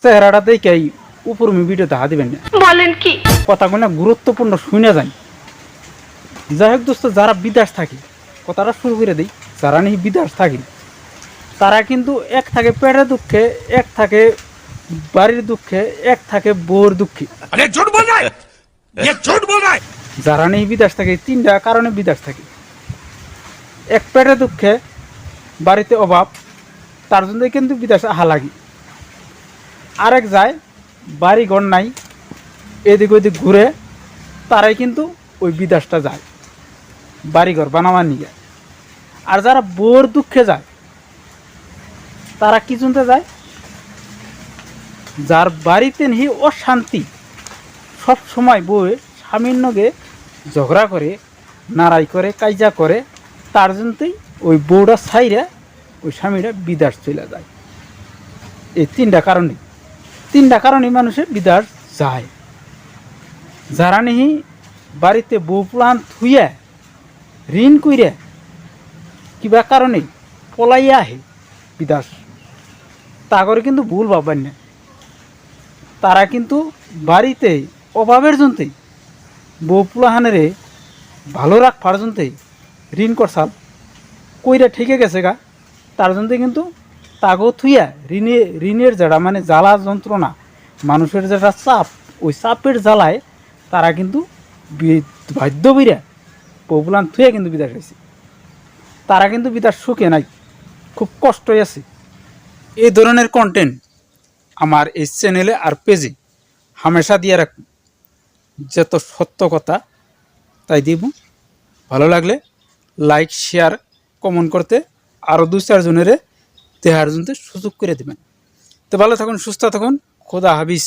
চেহারাটা দেখে উপর ভিডিও দেখা দিবেন না, বলেন কি কথাগুলো গুরুত্বপূর্ণ শুনে যাই। যাই হোক দোস্ত, যারা বিদেশ থাকে, কথাটা শুরু করে দিই, যারা নিয়ে বিদেশ থাকে তারা কিন্তু এক থাকে পেটের দুঃখে, এক থাকে বাড়ির দুঃখে, এক থাকে বউর দুঃখে। যারা নেই বিদেশ থাকে তিনটা কারণে বিদেশ থাকে। এক পেটের দুঃখে, বাড়িতে অভাব, তার জন্যই কিন্তু বিদেশে আহা লাগে। আরেক যায় বাড়ি ঘর নাই, এদিক ওদিক ঘুরে, তারাই কিন্তু ওই বিদেশটা যায় বাড়িঘর বানাবার নিয়ে। আর যারা বউর দুঃখে যায় তারা কি শুনতে যায়, যার বাড়িতে নেই অশান্তি, সব সময় বউ স্বামীর নগে ঝগড়া করে, নাড়াই করে, কাইজা করে, তার জন্যই ওই বউটা ছাইরে ওই স্বামীরা বিদেশ চলে যায়। এই তিনটা কারণে মানুষের বিদেশ যায়। যারা নেই বাড়িতে বউ প্লান থুইয়া ঋণ কইরে কিবা কারণে পলাইয়া আহে বিদেশ, তা করে কিন্তু ভুল ভাববেন না। তারা কিন্তু বাড়িতে অভাবের জন্যই, বউ পুলাহানেরে ভালো রাখবার জন্যই ঋণ করছাল কইরা ঠিকে গেছে গা, তার জন্য কিন্তু তাগো থুইয়া ঋণের যারা মানে জ্বালা যন্ত্রণা, মানুষের যেটা চাপ, ওই চাপের জ্বালায় তারা কিন্তু বাধ্য বইরা বউপুলান থুইয়া কিন্তু বিদেশ হয়েছে। তারা কিন্তু বিদেশ সুখে নাই, খুব কষ্টই আছে। এই ধরনের কন্টেন্ট আমার এই চ্যানেলে আর পেজে হামেশা দিয়ে রাখুন, যত সত্য কথা তাই দিব। ভালো লাগলে লাইক, শেয়ার, কমেন্ট করতে আরও 2-4 জনের দেহার জন্য সুযোগ করে দেবেন। তো ভালো থাকুন, সুস্থ থাকুন, খোদা হাফিজ।